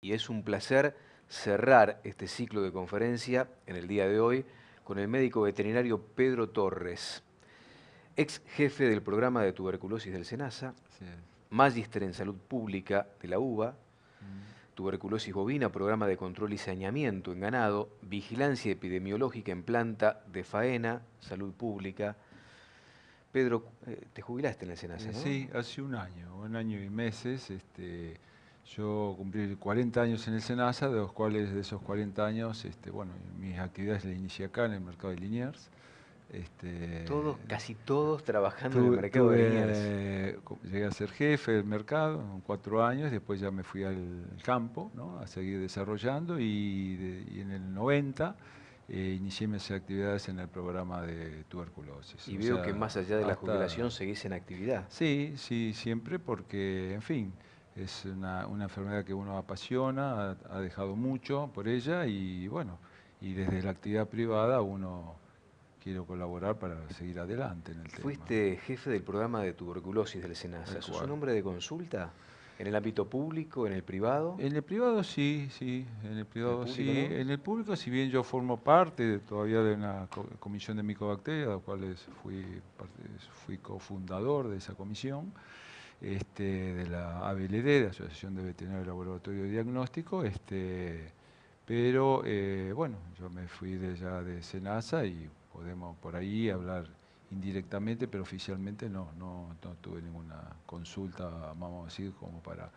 Y es un placer cerrar este ciclo de conferencia en el día de hoy con el médico veterinario Pedro Torres, ex jefe del programa de tuberculosis del SENASA, Así es. magíster en salud pública de la UBA, Mm. tuberculosis bovina, programa de control y saneamiento en ganado, vigilancia epidemiológica en planta de faena, salud pública. Pedro, te jubilaste en el SENASA, ¿no? Sí, hace un año y meses, yo cumplí 40 años en el SENASA, de los cuales de esos 40 años, bueno, mis actividades las inicié acá en el mercado de Liniers. Todos, Este, casi todos trabajando en el mercado de Liniers. Llegué a ser jefe del mercado en 4 años, después ya me fui al campo, ¿no? A seguir desarrollando y en el 90 inicié mis actividades en el programa de tuberculosis. Y O veo que sea, más allá de la jubilación hasta... seguís en actividad. Sí, sí, siempre porque, en fin, es una enfermedad que uno apasiona, ha dejado mucho por ella y bueno, y desde la actividad privada uno quiere colaborar para seguir adelante en el tema. Fuiste jefe del programa de tuberculosis del SENASA. Tal ¿Sos un cual. hombre de consulta? ¿En el ámbito público, en el privado? En el privado sí, sí, en el ¿En el privado público sí. no? En el público, si bien yo formo parte todavía de una comisión de micobacterias, de la cual fui cofundador de esa comisión, de la ABLD, de Asociación de Veterinarios de Laboratorio de Diagnóstico, pero bueno, yo me fui ya de SENASA y podemos por ahí hablar indirectamente, pero oficialmente no tuve ninguna consulta, vamos a decir, como para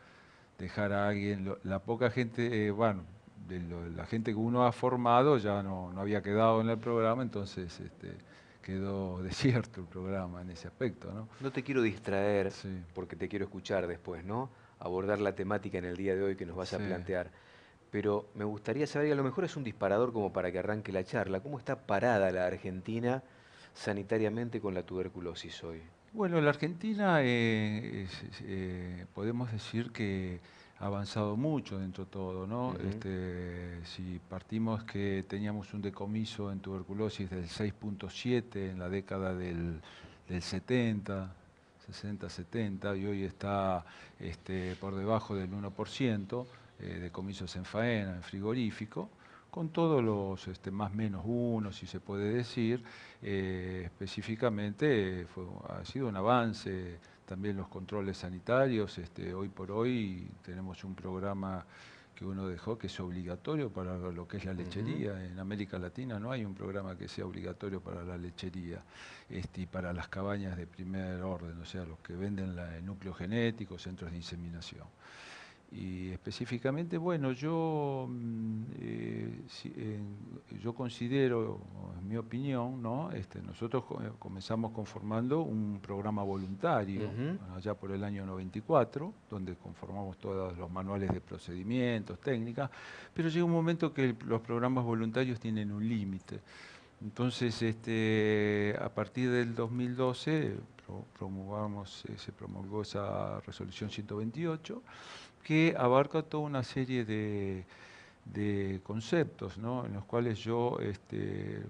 dejar a alguien, la poca gente, bueno, la gente que uno ha formado ya no había quedado en el programa, entonces quedó desierto el programa en ese aspecto, ¿no? No te quiero distraer, Sí, porque te quiero escuchar después, ¿no? Abordar la temática en el día de hoy que nos vas a sí. plantear. Pero me gustaría saber, y a lo mejor es un disparador como para que arranque la charla, ¿cómo está parada la Argentina sanitariamente con la tuberculosis hoy? Bueno, la Argentina podemos decir que ha avanzado mucho dentro de todo, ¿no? Ujú. Si partimos que teníamos un decomiso en tuberculosis del 6,7 en la década del 70, 60, 70, y hoy está por debajo del 1%, decomisos en faena, en frigorífico, con todos los más menos uno, si se puede decir, específicamente ha sido un avance, también los controles sanitarios, hoy por hoy tenemos un programa que uno dejó que es obligatorio para lo que es la Ujú. lechería. En América Latina no hay un programa que sea obligatorio para la lechería y para las cabañas de primer orden, o sea, los que venden el núcleo genético, centros de inseminación. Y específicamente, bueno, yo considero, en mi opinión, ¿no? Nosotros comenzamos conformando un programa voluntario, Ujú. allá por el año 94, donde conformamos todos los manuales de procedimientos, técnicas, pero llega un momento que los programas voluntarios tienen un límite. Entonces, a partir del 2012 se promulgó esa resolución 128 que abarca toda una serie de conceptos, ¿no? En los cuales yo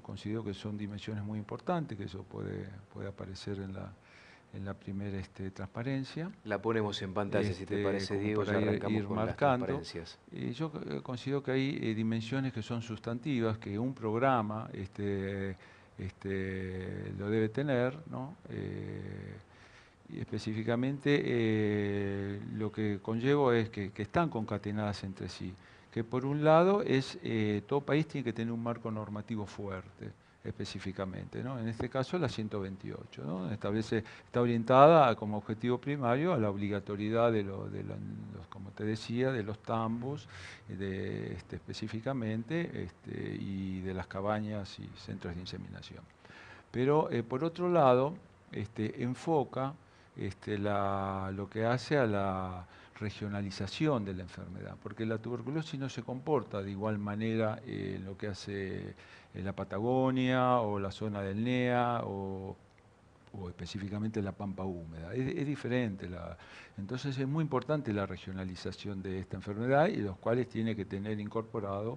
considero que son dimensiones muy importantes, que eso puede aparecer en la primera transparencia, La ponemos en pantalla, si te parece, como Diego, para ya arrancamos ir con las marcando. transparencias. Y yo considero que hay dimensiones que son sustantivas, que un programa lo debe tener, ¿no? Y específicamente lo que conllevo es que están concatenadas entre sí, que por un lado todo país tiene que tener un marco normativo fuerte específicamente, ¿no? En este caso la 128, ¿no? Está orientada como objetivo primario a la obligatoriedad como te decía, de los tambos, específicamente, y de las cabañas y centros de inseminación. Pero por otro lado, enfoca lo que hace a la regionalización de la enfermedad, porque la tuberculosis no se comporta de igual manera en lo que hace en la Patagonia o la zona del NEA o específicamente la pampa húmeda. Es diferente. Entonces es muy importante la regionalización de esta enfermedad y los cuales tiene que tener incorporado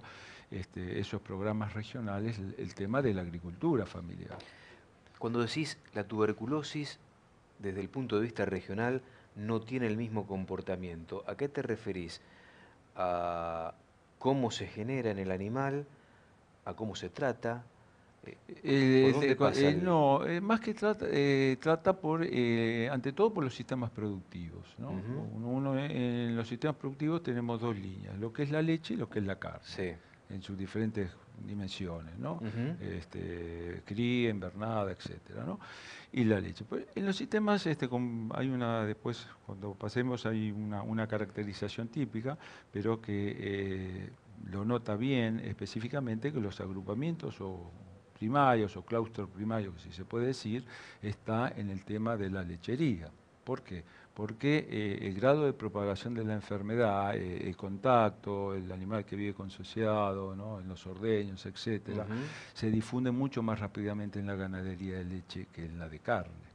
esos programas regionales el tema de la agricultura familiar. Cuando decís la tuberculosis, desde el punto de vista regional, no tiene el mismo comportamiento, ¿a qué te referís? a cómo se genera en el animal, a cómo se trata. ¿Por dónde pasa No, más que trata, trata por, ante todo por los sistemas productivos, ¿no? Ujú. En los sistemas productivos tenemos dos líneas, lo que es la leche y lo que es la carne, Sí. en sus diferentes dimensiones, ¿no? Ujú. Cría, invernada, etcétera, ¿no? Y la leche. Pues, en los sistemas hay una, después cuando pasemos hay una caracterización típica, pero que lo nota bien específicamente que los agrupamientos o primarios o claustros primarios, si se puede decir, está en el tema de la lechería. ¿Por qué? Porque el grado de propagación de la enfermedad, el contacto, el animal que vive consociado, ¿no? En los ordeños, etcétera, Ujú. se difunde mucho más rápidamente en la ganadería de leche que en la de carne.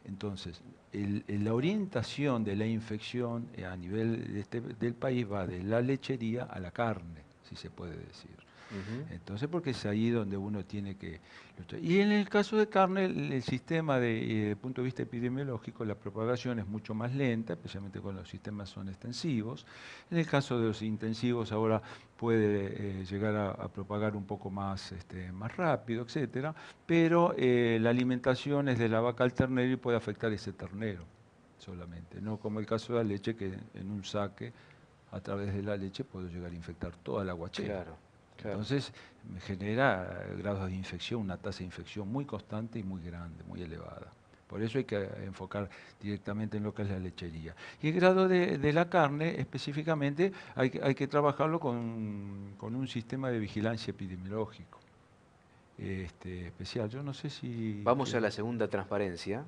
Entonces, la orientación de la infección a nivel del país va de la lechería a la carne, si se puede decir. Ujú. Entonces, porque es ahí donde uno tiene que luchar. Y en el caso de carne, el sistema de punto de vista epidemiológico, la propagación es mucho más lenta, especialmente cuando los sistemas son extensivos. En el caso de los intensivos, ahora puede llegar a propagar un poco más, más rápido, etcétera, pero la alimentación es de la vaca al ternero y puede afectar ese ternero solamente, no como el caso de la leche, que en un saque, a través de la leche, puedo llegar a infectar toda la guachera. Claro, claro. Entonces me genera grados de infección, una tasa de infección muy constante y muy grande, muy elevada. Por eso hay que enfocar directamente en lo que es la lechería. Y el grado de la carne, específicamente, hay que trabajarlo con un sistema de vigilancia epidemiológico especial. Yo no sé si... Vamos a la segunda transparencia.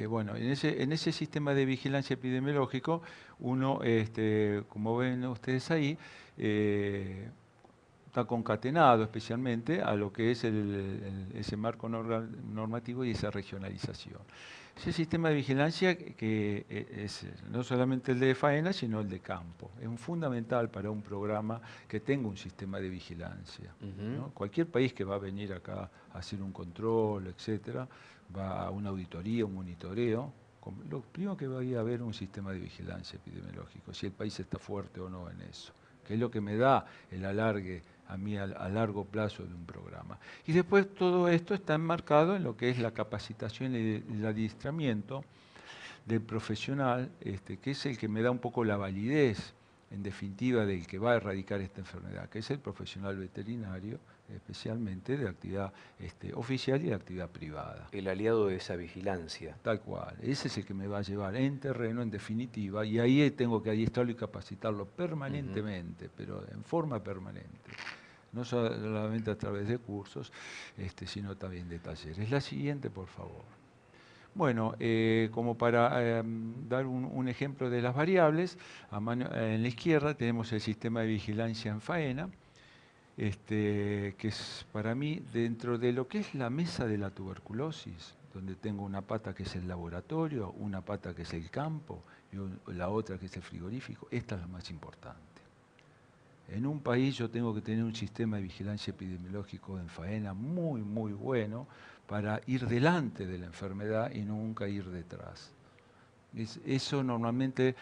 Bueno, en ese sistema de vigilancia epidemiológico, uno, como ven ustedes ahí, está concatenado especialmente a lo que es ese marco normativo y esa regionalización. Ese sistema de vigilancia que es no solamente el de faena, sino el de campo. Es fundamental para un programa que tenga un sistema de vigilancia, Ujú. ¿no? Cualquier país que va a venir acá a hacer un control, etcétera, va a una auditoría, un monitoreo. Lo primero que va a haber un sistema de vigilancia epidemiológico, si el país está fuerte o no en eso, que es lo que me da el alargue a mí a largo plazo de un programa. Y después todo esto está enmarcado en lo que es la capacitación y el adiestramiento del profesional, que es el que me da un poco la validez, en definitiva, del que va a erradicar esta enfermedad, que es el profesional veterinario, especialmente de actividad oficial y de actividad privada. El aliado de esa vigilancia. Tal cual. Ese es el que me va a llevar en terreno, en definitiva, y ahí tengo que adiestrarlo y capacitarlo Ujú. permanentemente, pero en forma permanente. No solamente a través de cursos, sino también de talleres. La siguiente, por favor. Bueno, como para dar un ejemplo de las variables, en la izquierda tenemos el sistema de vigilancia en faena, que es para mí dentro de lo que es la mesa de la tuberculosis, donde tengo una pata que es el laboratorio, una pata que es el campo y la otra que es el frigorífico. Esta es la más importante. En un país yo tengo que tener un sistema de vigilancia epidemiológico en faena muy, muy bueno para ir delante de la enfermedad y nunca ir detrás. Eso normalmente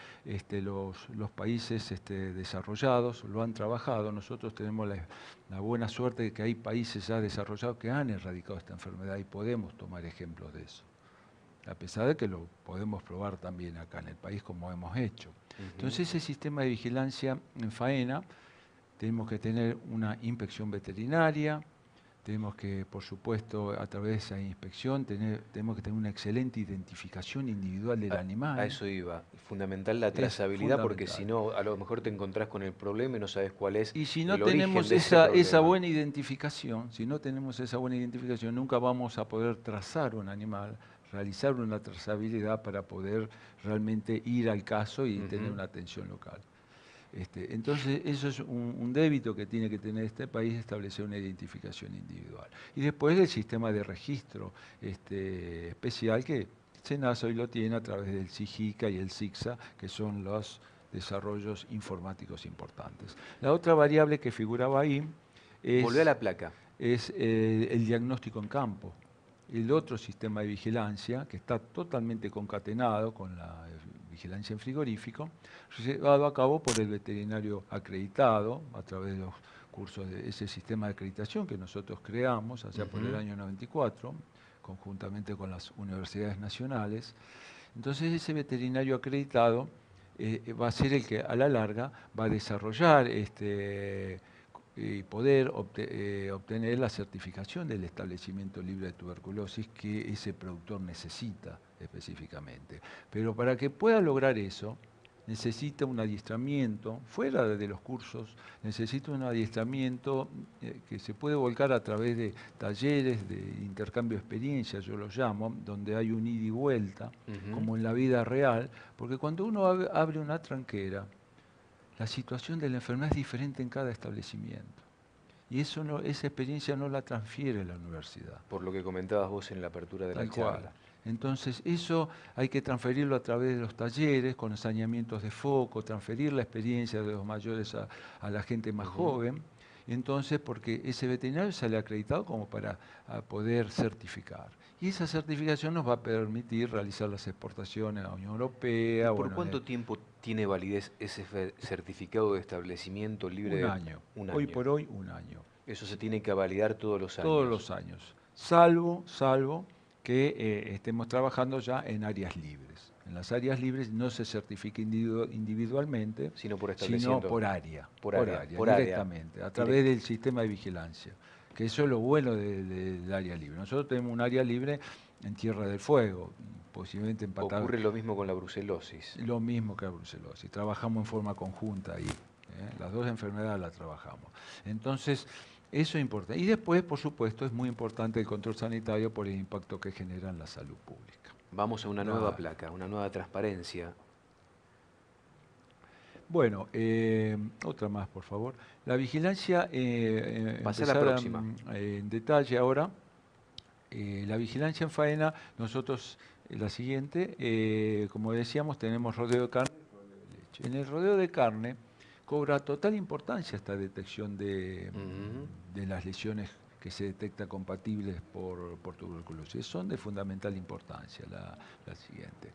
los países desarrollados lo han trabajado. Nosotros tenemos la buena suerte de que hay países ya desarrollados que han erradicado esta enfermedad y podemos tomar ejemplos de eso, a pesar de que lo podemos probar también acá en el país como hemos hecho. Ujú. Entonces ese sistema de vigilancia en faena, tenemos que tener una inspección veterinaria, tenemos que, por supuesto, a través de esa inspección, tenemos que tener una excelente identificación individual del A animal. eso iba. Fundamental la Es trazabilidad porque si fundamental. no, a lo mejor te encontrás con el problema y no sabes cuál es Y si no el origen tenemos de ese esa problema. buena identificación, si no tenemos esa buena identificación, nunca vamos a poder trazar un animal, realizar una trazabilidad para poder realmente ir al caso y tener Ujú. una atención local. Entonces, eso es un débito que tiene que tener este país, establecer una identificación individual. Y después el sistema de registro especial que SENASA hoy lo tiene a través del SIGICA y el SIGSA, que son los desarrollos informáticos importantes. La otra variable que figuraba ahí Volvé a es, la placa. es el diagnóstico en campo. El otro sistema de vigilancia, que está totalmente concatenado con la vigilancia en frigorífico, llevado a cabo por el veterinario acreditado a través de los cursos de ese sistema de acreditación que nosotros creamos allá por el año 94, conjuntamente con las universidades nacionales. Entonces ese veterinario acreditado va a ser el que a la larga va a desarrollar y poder obtener la certificación del establecimiento libre de tuberculosis que ese productor necesita específicamente. Pero para que pueda lograr eso, necesita un adiestramiento, fuera de los cursos, necesita un adiestramiento que se puede volcar a través de talleres de intercambio de experiencias, yo lo llamo, donde hay un ida y vuelta, como en la vida real, porque cuando uno abre una tranquera, la situación de la enfermedad es diferente en cada establecimiento. Y eso esa experiencia no la transfiere la universidad. Por lo que comentabas vos en la apertura de la charla. Entonces, eso hay que transferirlo a través de los talleres, con los saneamientos de foco, transferir la experiencia de los mayores a la gente más joven. Entonces, porque ese veterinario sale acreditado como para poder certificar. Y esa certificación nos va a permitir realizar las exportaciones a la Unión Europea. ¿Por cuánto tiempo tiene validez ese certificado de establecimiento libre? Un año. Hoy por hoy, un año. Eso se tiene que validar todos los años. Todos los años. Salvo que estemos trabajando ya en áreas libres. En las áreas libres no se certifica individualmente, sino por área, directamente, a través del sistema de vigilancia. Que eso es lo bueno del área libre. Nosotros tenemos un área libre en Tierra del Fuego, posiblemente empatado. Ocurre lo mismo con la brucelosis. Lo mismo que la brucelosis. Trabajamos en forma conjunta ahí. Las dos enfermedades las trabajamos. Entonces, eso es importante. Y después, por supuesto, es muy importante el control sanitario por el impacto que genera en la salud pública. Vamos a una nueva placa, una nueva transparencia. Bueno, otra más, por favor. La vigilancia, Pasá a la próxima. En detalle ahora. La vigilancia en faena, nosotros, la siguiente, como decíamos, tenemos rodeo de carne y rodeo de leche. En el rodeo de carne cobra total importancia esta detección de las lesiones que se detectan compatibles por tuberculosis. Son de fundamental importancia la siguiente.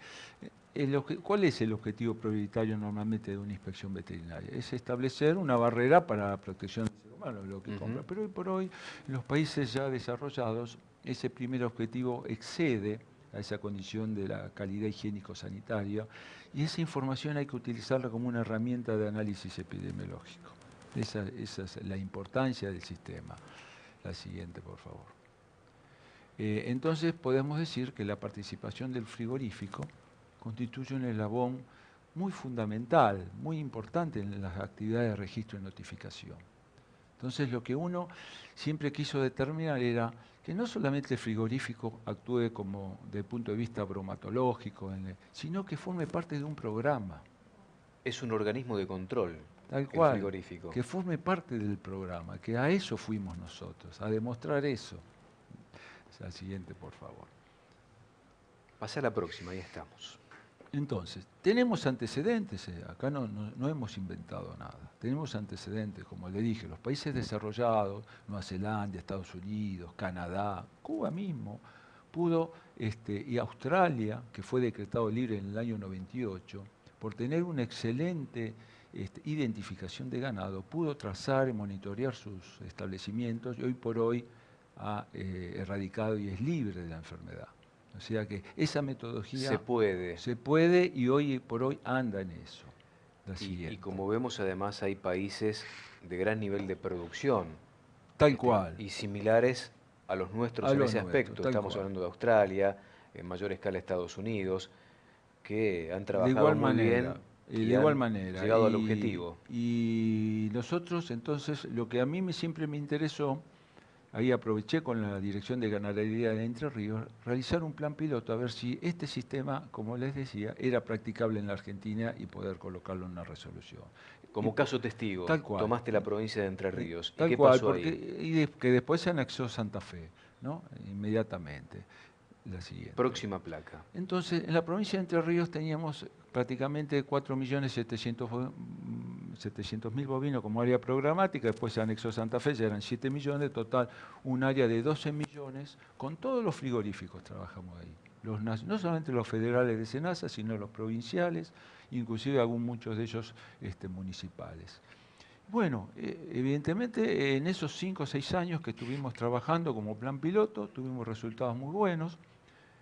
¿Cuál es el objetivo prioritario normalmente de una inspección veterinaria? Es establecer una barrera para la protección del ser humano, lo que compra. Pero hoy por hoy, en los países ya desarrollados, ese primer objetivo excede a esa condición de la calidad higiénico-sanitaria, y esa información hay que utilizarla como una herramienta de análisis epidemiológico. Esa es la importancia del sistema. La siguiente, por favor. Entonces podemos decir que la participación del frigorífico constituye un eslabón muy fundamental, muy importante en las actividades de registro y notificación. Entonces lo que uno siempre quiso determinar era que no solamente el frigorífico actúe como desde el punto de vista bromatológico, sino que forme parte de un programa. Es un organismo de control. Tal cual, frigorífico. Que forme parte del programa, que a eso fuimos nosotros, a demostrar eso. La siguiente, por favor. Pasa a la próxima, ahí estamos. Entonces, tenemos antecedentes, acá no hemos inventado nada. Tenemos antecedentes, como le dije, los países desarrollados, Nueva Zelanda, Estados Unidos, Canadá, Cuba mismo, y Australia, que fue decretado libre en el año 98, por tener una excelente identificación de ganado, pudo trazar y monitorear sus establecimientos y hoy por hoy ha erradicado y es libre de la enfermedad. O sea que esa metodología se puede y hoy por hoy anda en eso. Y como vemos, además hay países de gran nivel de producción. Tal cual. Y similares a los nuestros en ese aspecto. Estamos hablando de Australia, en mayor escala Estados Unidos, que han trabajado muy bien. Y de igual manera. Llegado al objetivo. Y nosotros, entonces, lo que a mí siempre me interesó, ahí aproveché con la Dirección de Ganadería de Entre Ríos, realizar un plan piloto a ver si este sistema, como les decía, era practicable en la Argentina y poder colocarlo en una resolución. Como caso testigo, tal cual, tomaste la provincia de Entre Ríos. Tal ¿Y qué cual, pasó ahí? Que después se anexó Santa Fe, ¿no? Inmediatamente. La siguiente. Próxima placa. Entonces, en la provincia de Entre Ríos teníamos prácticamente 4.700.000 bovinos como área programática, después se anexó Santa Fe, ya eran 7 millones, total un área de 12 millones, con todos los frigoríficos trabajamos ahí. no solamente los federales de SENASA, sino los provinciales, inclusive muchos de ellos municipales. Bueno, evidentemente en esos 5 o 6 años que estuvimos trabajando como plan piloto, tuvimos resultados muy buenos.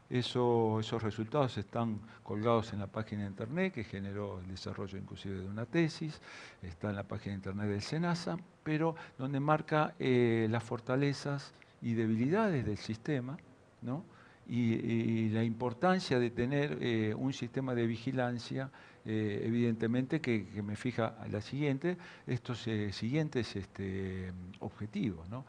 Esos resultados están colgados en la página de internet que generó el desarrollo inclusive de una tesis, está en la página de internet del SENASA, pero donde marca las fortalezas y debilidades del sistema, ¿no? Y la importancia de tener un sistema de vigilancia, evidentemente que me fija a la siguiente, estos siguientes objetivos, ¿no?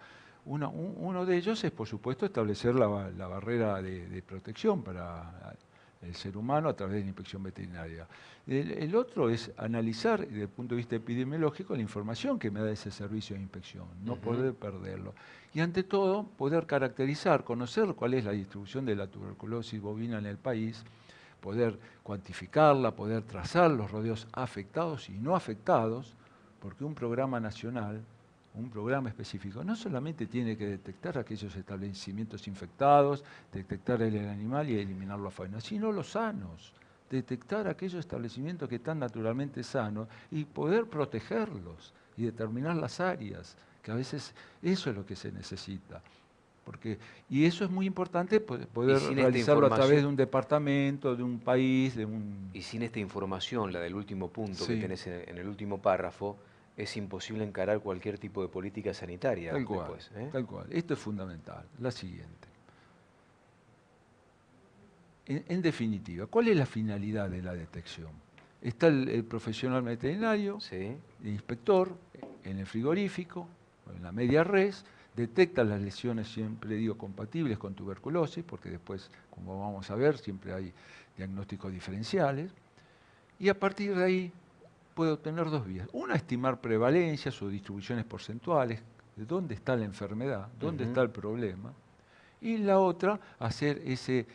Uno de ellos es, por supuesto, establecer la barrera de protección para el ser humano a través de la inspección veterinaria. El otro es analizar, desde el punto de vista epidemiológico, la información que me da ese servicio de inspección, no poder perderlo. Y ante todo, poder caracterizar, conocer cuál es la distribución de la tuberculosis bovina en el país, poder cuantificarla, poder trazar los rodeos afectados y no afectados, porque un programa nacional, un programa específico, no solamente tiene que detectar aquellos establecimientos infectados, detectar el animal y eliminar la fauna, sino los sanos, detectar aquellos establecimientos que están naturalmente sanos y poder protegerlos y determinar las áreas, que a veces eso es lo que se necesita. Y eso es muy importante poder realizarlo a través de un departamento, de un país, de un... Y sin esta información, la del último punto que Sí. tenés en el último párrafo, es imposible encarar cualquier tipo de política sanitaria Tal cual, después, ¿eh? tal cual. Esto es fundamental. La siguiente. En definitiva, ¿cuál es la finalidad de la detección? Está el profesional veterinario, Sí. el inspector, en el frigorífico, en la media res, detecta las lesiones, siempre digo, compatibles con tuberculosis, porque después, como vamos a ver, siempre hay diagnósticos diferenciales, y a partir de ahí puede obtener dos vías. Una, estimar prevalencias o distribuciones porcentuales, de dónde está la enfermedad, dónde está el problema, y la otra, hacer ese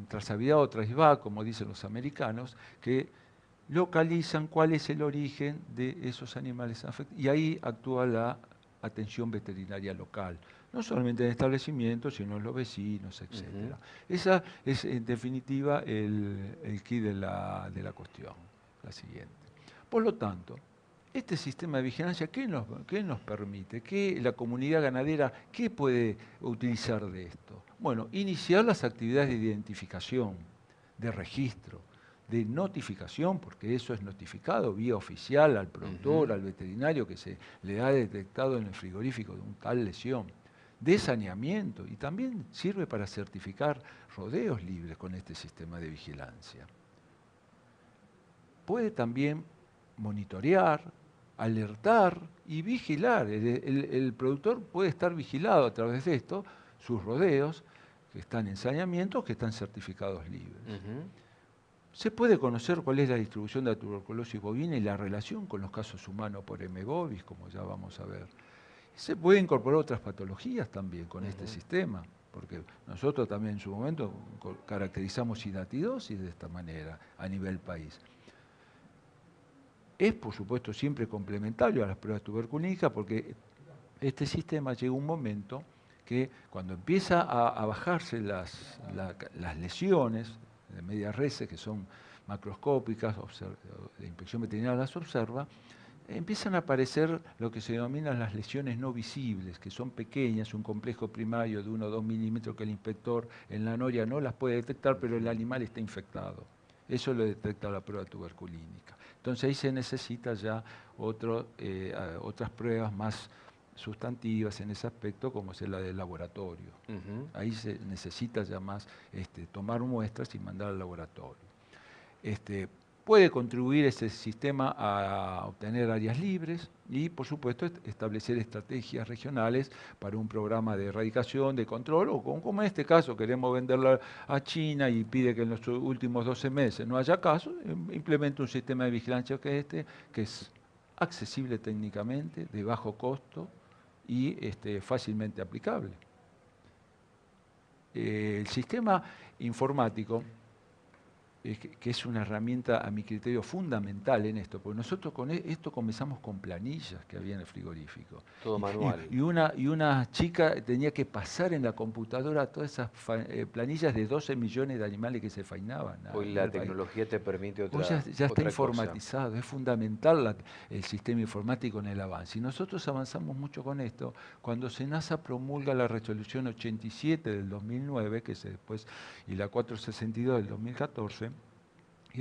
trazabilidad o traceback, como dicen los americanos, que localizan cuál es el origen de esos animales afectados. Y ahí actúa la atención veterinaria local, no solamente en establecimientos, sino en los vecinos, etc. Esa es, en definitiva, el quid de la cuestión, la siguiente. Por lo tanto, este sistema de vigilancia, ¿qué nos permite? ¿Qué la comunidad ganadera qué puede utilizar de esto? Bueno, iniciar las actividades de identificación, de registro, de notificación, porque eso es notificado vía oficial al productor, al veterinario que se le ha detectado en el frigorífico de una tal lesión, de saneamiento, y también sirve para certificar rodeos libres con este sistema de vigilancia. Puede también monitorear, alertar y vigilar. El productor puede estar vigilado a través de esto, sus rodeos, que están en saneamiento, que están certificados libres. Se puede conocer cuál es la distribución de la tuberculosis bovina y la relación con los casos humanos por M. bovis, como ya vamos a ver. Se puede incorporar otras patologías también con este sistema, porque nosotros también en su momento caracterizamos sidatidosis de esta manera a nivel país. Es, por supuesto, siempre complementario a las pruebas tuberculínicas, porque este sistema llega un momento que cuando empieza a bajarse las lesiones de medias reses, que son macroscópicas, la inspección veterinaria las observa, empiezan a aparecer lo que se denominan las lesiones no visibles, que son pequeñas, un complejo primario de 1 o 2 milímetros que el inspector en la noria no las puede detectar, pero el animal está infectado. Eso lo detecta la prueba tuberculínica. Entonces ahí se necesita ya otras pruebas más sustantivas en ese aspecto, como es la del laboratorio. Ahí se necesita ya más tomar muestras y mandar al laboratorio. Puede contribuir ese sistema a obtener áreas libres y, por supuesto, establecer estrategias regionales para un programa de erradicación, de control, o como en este caso queremos venderla a China y pide que en los últimos 12 meses no haya casos, implementa un sistema de vigilancia que es accesible técnicamente, de bajo costo y fácilmente aplicable. El sistema informático que es una herramienta, a mi criterio, fundamental en esto, porque nosotros con esto comenzamos con planillas que había en el frigorífico. Todo manual. Y una chica tenía que pasar en la computadora todas esas planillas de 12 millones de animales que se faenaban. Hoy la tecnología te permite Hoy otra, ya está otra informatizado, es fundamental el sistema informático en el avance. Y nosotros avanzamos mucho con esto. Cuando SENASA promulga la resolución 87 del 2009, que es después, y la 462 del 2014,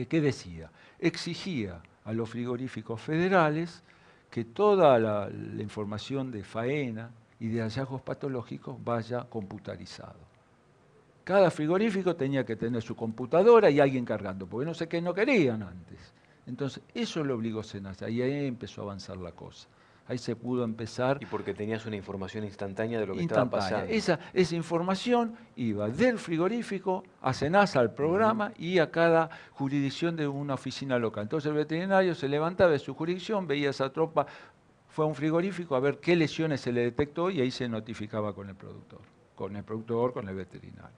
¿qué decía? Exigía a los frigoríficos federales que toda la información de faena y de hallazgos patológicos vaya computarizado. Cada frigorífico tenía que tener su computadora y alguien cargando, porque no sé qué no querían antes. Entonces, eso lo obligó SENASA y ahí empezó a avanzar la cosa. Ahí se pudo empezar. Y porque tenías una información instantánea de lo que estaba pasando. Esa información iba del frigorífico a SENASA, al programa, y a cada jurisdicción de una oficina local. Entonces el veterinario se levantaba de su jurisdicción, veía esa tropa, fue a un frigorífico a ver qué lesiones se le detectó y ahí se notificaba con el productor, con el veterinario.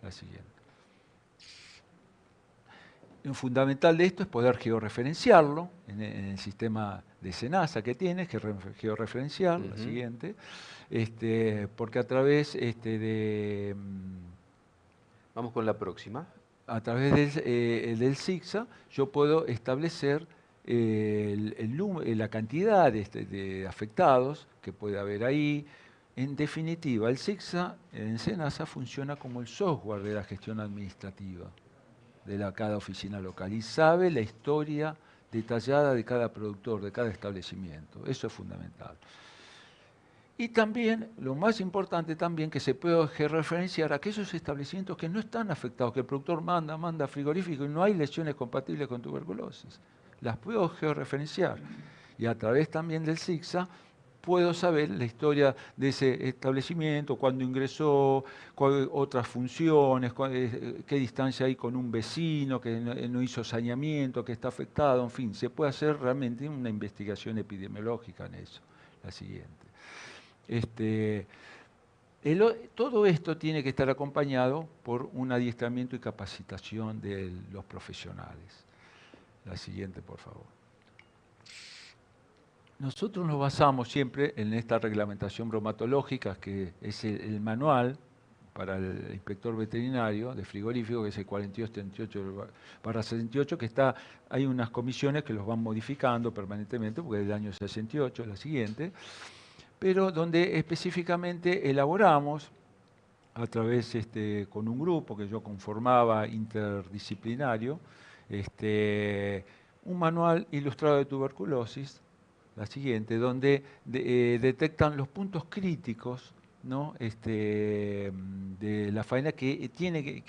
La siguiente. Lo fundamental de esto es poder georreferenciarlo en el sistema de SENASA que tienes, que georreferenciar, la siguiente, porque a través de... Vamos con la próxima. A través del SIGSA yo puedo establecer la cantidad de afectados que puede haber ahí. En definitiva, el SIGSA en SENASA funciona como el software de la gestión administrativa de cada oficina local y sabe la historia detallada de cada productor, de cada establecimiento. Eso es fundamental. Y también, lo más importante también, que se puede georreferenciar a aquellos establecimientos que no están afectados, que el productor manda frigorífico y no hay lesiones compatibles con tuberculosis. Las puedo georreferenciar. Y a través también del SIGSA puedo saber la historia de ese establecimiento, cuándo ingresó, otras funciones, qué distancia hay con un vecino que no hizo saneamiento, que está afectado, en fin, se puede hacer realmente una investigación epidemiológica en eso. La siguiente. Todo esto tiene que estar acompañado por un adiestramiento y capacitación de los profesionales. La siguiente, por favor. Nosotros nos basamos siempre en esta reglamentación bromatológica, que es el manual para el inspector veterinario de frigorífico, que es el 4238/78, que hay unas comisiones que los van modificando permanentemente, porque es del año 68, la siguiente, pero donde específicamente elaboramos, a través con un grupo que yo conformaba interdisciplinario, un manual ilustrado de tuberculosis, la siguiente, donde detectan los puntos críticos, ¿no? De la faena que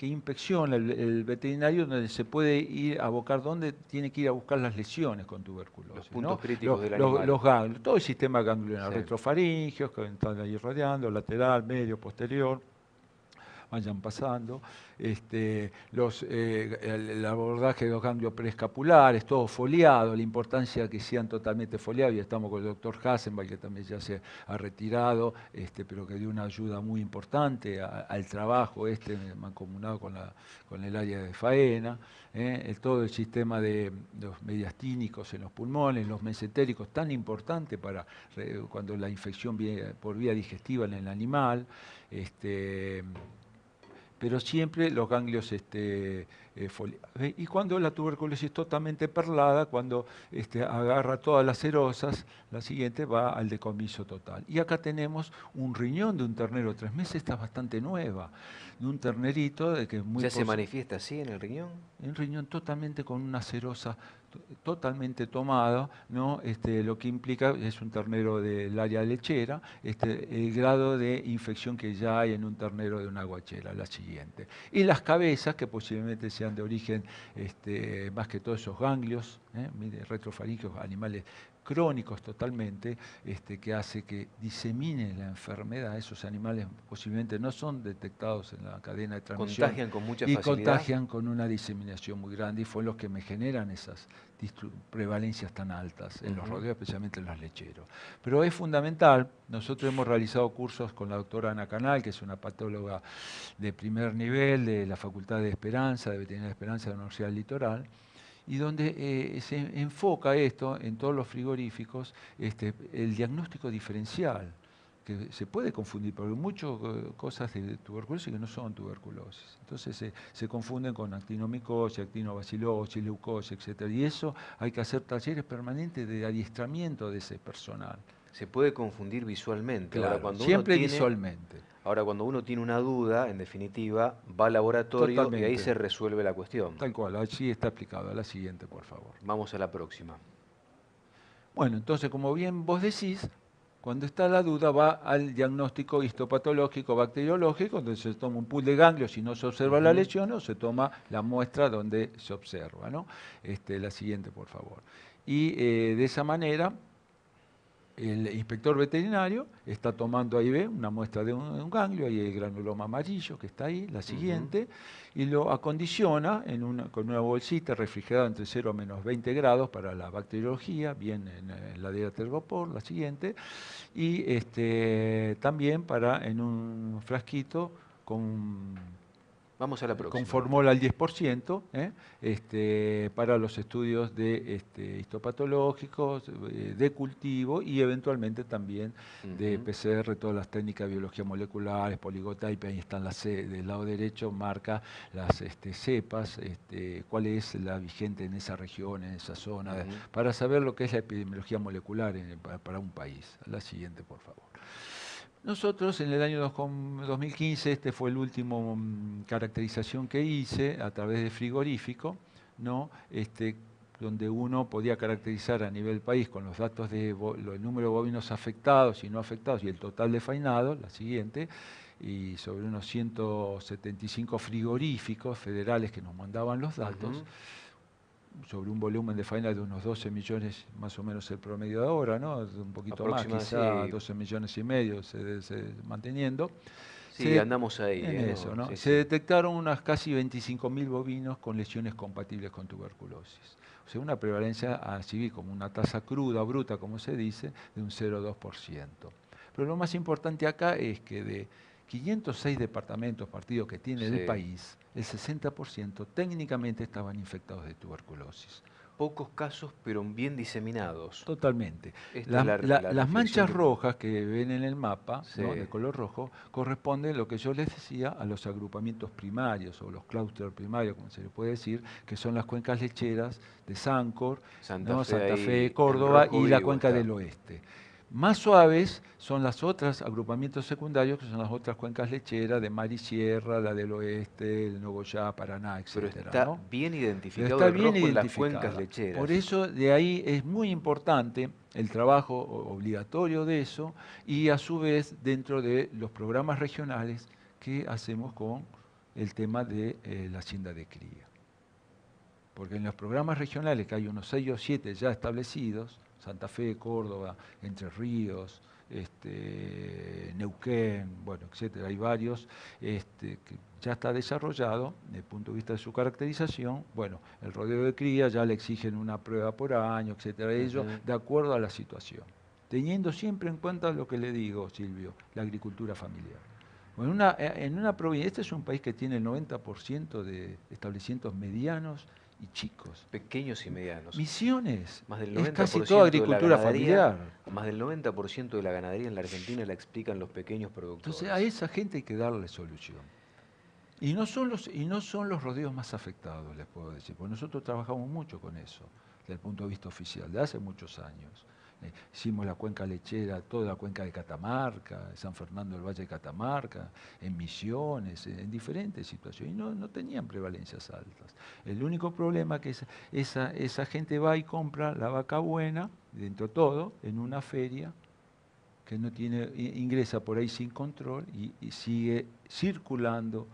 inspecciona el veterinario, donde se puede ir a buscar, donde tiene que ir a buscar las lesiones con tuberculosis. Los puntos ¿no? críticos del animal. Los ganglios, todo el sistema ganglionar, Sí. retrofaringeos, que están ahí rodeando, lateral, medio, posterior, vayan pasando, el abordaje de los ganglios preescapulares, todo foliado, la importancia que sean totalmente foliados, y estamos con el doctor Hassenbach, que también ya se ha retirado, pero que dio una ayuda muy importante al trabajo mancomunado con el área de faena, todo el sistema de los mediastínicos en los pulmones, los mesentéricos, tan importante para cuando la infección viene por vía digestiva en el animal, pero siempre los ganglios foliados. Y cuando la tuberculosis totalmente perlada, cuando agarra todas las serosas, la siguiente va al decomiso total. Y acá tenemos un riñón de un ternero de 3 meses, está bastante nueva, de un ternerito que es muy... ¿Ya se manifiesta así en el riñón? Un riñón totalmente con una serosa totalmente tomada, ¿no? Lo que implica, es un ternero del área lechera, el grado de infección que ya hay en un ternero de una guachera, la siguiente. Y las cabezas, que posiblemente sean de origen, más que todos esos ganglios, retrofaríngeos, animales crónicos totalmente, que hace que diseminen la enfermedad. Esos animales posiblemente no son detectados en la cadena de transmisión. Contagian con mucha y facilidad. contagian con una diseminación muy grande, y fue los que me generan esas prevalencias tan altas en los rodeos, especialmente en los lecheros. Pero es fundamental, nosotros hemos realizado cursos con la doctora Ana Canal, que es una patóloga de primer nivel de la Facultad de Esperanza, de Veterinaria de Esperanza de la Universidad del Litoral, y donde se enfoca esto en todos los frigoríficos, el diagnóstico diferencial, que se puede confundir, porque hay muchas cosas de tuberculosis que no son tuberculosis. Entonces se confunden con actinomicosis, actinobacilosis, leucosis, etc. Y eso hay que hacer talleres permanentes de adiestramiento de ese personal. Se puede confundir visualmente. Claro, Ahora, cuando siempre visualmente. Ahora, cuando uno tiene una duda, en definitiva, va al laboratorio y ahí Totalmente. se resuelve la cuestión. Tal cual, así está aplicado. A la siguiente, por favor. Vamos a la próxima. Bueno, entonces, como bien vos decís, cuando está la duda va al diagnóstico histopatológico bacteriológico, donde se toma un pool de ganglios y no se observa la lesión, o se toma la muestra donde se observa, ¿no? La siguiente, por favor. Y de esa manera, el inspector veterinario está tomando ahí, ve, una muestra de un ganglio, ahí el granuloma amarillo que está ahí, la siguiente, y lo acondiciona con una bolsita refrigerada entre 0 a menos 20 grados para la bacteriología, bien en la de Tergopor, la siguiente, y también en un frasquito Vamos a la próxima. con formol al 10%, para los estudios de histopatológicos, de cultivo y eventualmente también de PCR, todas las técnicas de biología molecular, poligotype, ahí están las del lado derecho, marca las cepas, cuál es la vigente en esa región, en esa zona, para saber lo que es la epidemiología molecular para un país. La siguiente, por favor. Nosotros en el año 2015, este fue el último caracterización que hice a través de frigorífico, ¿no? Donde uno podía caracterizar a nivel país con los datos de el número de bovinos afectados y no afectados y el total de faenados, la siguiente, y sobre unos 175 frigoríficos federales que nos mandaban los datos, sobre un volumen de faena de unos 12 millones, más o menos el promedio de ahora, ¿no? Un poquito más, quizá 12 millones y medio se manteniendo. Sí, andamos ahí. En eso, ¿no? Sí, se detectaron unas casi 25.000 bovinos con lesiones compatibles con tuberculosis. O sea, una prevalencia así como una tasa cruda, bruta, como se dice, de un 0,2%. Pero lo más importante acá es que de 506 departamentos, partidos que tiene el país, el 60% técnicamente estaban infectados de tuberculosis. Pocos casos, pero bien diseminados. Totalmente. Las manchas rojas que ven en el mapa, ¿no? de color rojo, corresponden, lo que yo les decía, a los agrupamientos primarios, o los clústeres primarios, como se le puede decir, que son las cuencas lecheras de Sancor, Santa Fe, Córdoba y la cuenca del oeste. Más suaves son los otros agrupamientos secundarios, que son las otras cuencas lecheras de Mar y Sierra, la del oeste, el Nogoyá, Paraná, etc. Pero está bien identificado está bien en las cuencas lecheras. Por eso de ahí es muy importante el trabajo obligatorio de eso y a su vez dentro de los programas regionales que hacemos con el tema de la hacienda de cría. Porque en los programas regionales, que hay unos 6 o 7 ya establecidos, Santa Fe, Córdoba, Entre Ríos, Neuquén, bueno, etcétera, hay varios que ya está desarrollado desde el punto de vista de su caracterización. Bueno, el rodeo de cría ya le exigen una prueba por año, etcétera, ello de acuerdo a la situación, teniendo siempre en cuenta lo que le digo, Silvio, la agricultura familiar. Bueno, en una provincia, este es un país que tiene el 90% de establecimientos medianos y chicos. Pequeños y medianos. Misiones. Más del 90% es casi toda agricultura familiar. Más del 90% de la ganadería en la Argentina la explican los pequeños productores. Entonces a esa gente hay que darle solución. Y no son los rodeos más afectados, les puedo decir, porque nosotros trabajamos mucho con eso, desde el punto de vista oficial, de hace muchos años. Hicimos la cuenca lechera, toda la cuenca de Catamarca, San Fernando del Valle de Catamarca, en Misiones, en diferentes situaciones, y no tenían prevalencias altas. El único problema es que esa gente va y compra la vaca buena, dentro de todo, en una feria, que no tiene, ingresa por ahí sin control y sigue circulando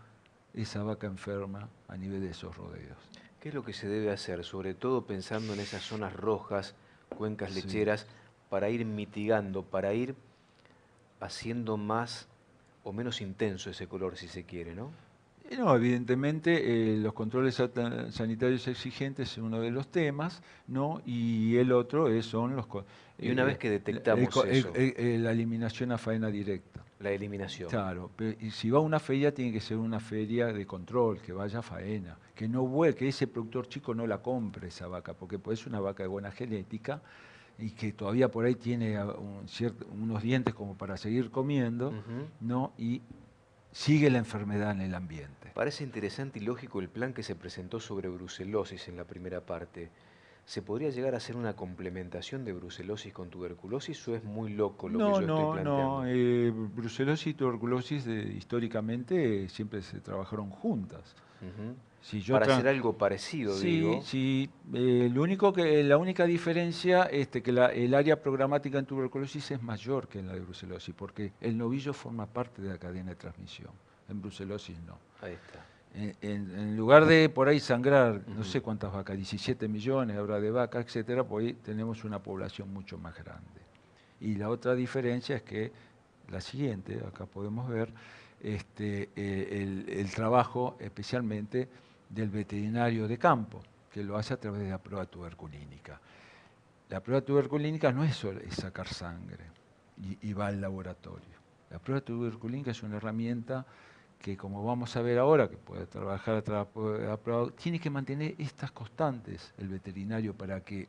esa vaca enferma a nivel de esos rodeos. ¿Qué es lo que se debe hacer, sobre todo pensando en esas zonas rojas, cuencas lecheras, para ir mitigando, para ir haciendo más o menos intenso ese color, si se quiere, ¿no? No, evidentemente los controles sanitarios exigentes es uno de los temas, ¿no? Y el otro son Y una vez que detectamos eso, la eliminación a faena directa. la eliminación. Claro, y si va a una feria tiene que ser una feria de control, que vaya a faena, que no que ese productor chico no la compre esa vaca, porque pues es una vaca de buena genética y que todavía por ahí tiene unos dientes como para seguir comiendo, ¿no? Y sigue la enfermedad en el ambiente. Parece interesante y lógico el plan que se presentó sobre brucelosis en la primera parte. ¿Se podría llegar a hacer una complementación de brucelosis con tuberculosis o es muy loco lo que yo estoy planteando? Brucelosis y tuberculosis históricamente siempre se trabajaron juntas. Ujú. Si yo Para hacer algo parecido, Sí, digo. sí. La única diferencia es que el área programática en tuberculosis es mayor que en la de brucelosis, porque el novillo forma parte de la cadena de transmisión. En brucelosis no. Ahí está. En lugar de por ahí sangrar, no sé cuántas vacas, 17 millones habrá de vacas, etcétera, pues ahí tenemos una población mucho más grande. Y la otra diferencia es que la siguiente, acá podemos ver, el trabajo especialmente del veterinario de campo, que lo hace a través de la prueba tuberculínica. La prueba tuberculínica no es solo sacar sangre y va al laboratorio. La prueba tuberculínica es una herramienta que, como vamos a ver ahora, que puede trabajar a través de la prueba, tiene que mantener estas constantes el veterinario para que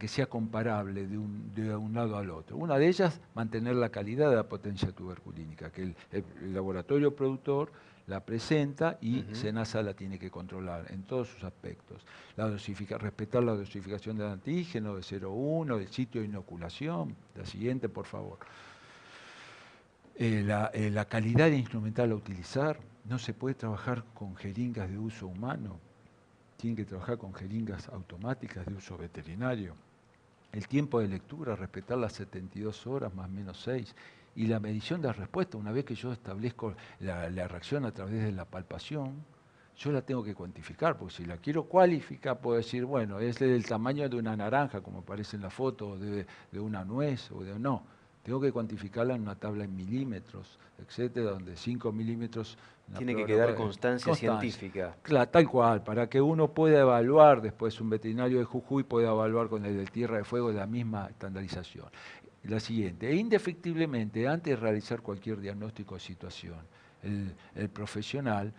sea comparable de un lado al otro. Una de ellas, mantener la calidad de la potencia tuberculínica, que el laboratorio productor la presenta y SENASA la tiene que controlar en todos sus aspectos. Respetar la dosificación del antígeno de 0,1, del sitio de inoculación. La siguiente, por favor. La calidad de instrumental a utilizar. No se puede trabajar con jeringas de uso humano. Tienen que trabajar con jeringas automáticas de uso veterinario. El tiempo de lectura, respetar las 72 horas más o menos 6. Y la medición de respuesta, una vez que yo establezco la reacción a través de la palpación, yo la tengo que cuantificar, porque si la quiero cualificar, puedo decir, bueno, es del tamaño de una naranja, como aparece en la foto, de una nuez, o de no. Tengo que cuantificarla en una tabla en milímetros, etcétera, donde 5 milímetros... Tiene que quedar constancia científica. Claro, tal cual, para que uno pueda evaluar, después un veterinario de Jujuy pueda evaluar con el de Tierra de Fuego la misma estandarización. La siguiente, indefectiblemente, antes de realizar cualquier diagnóstico de situación, el profesional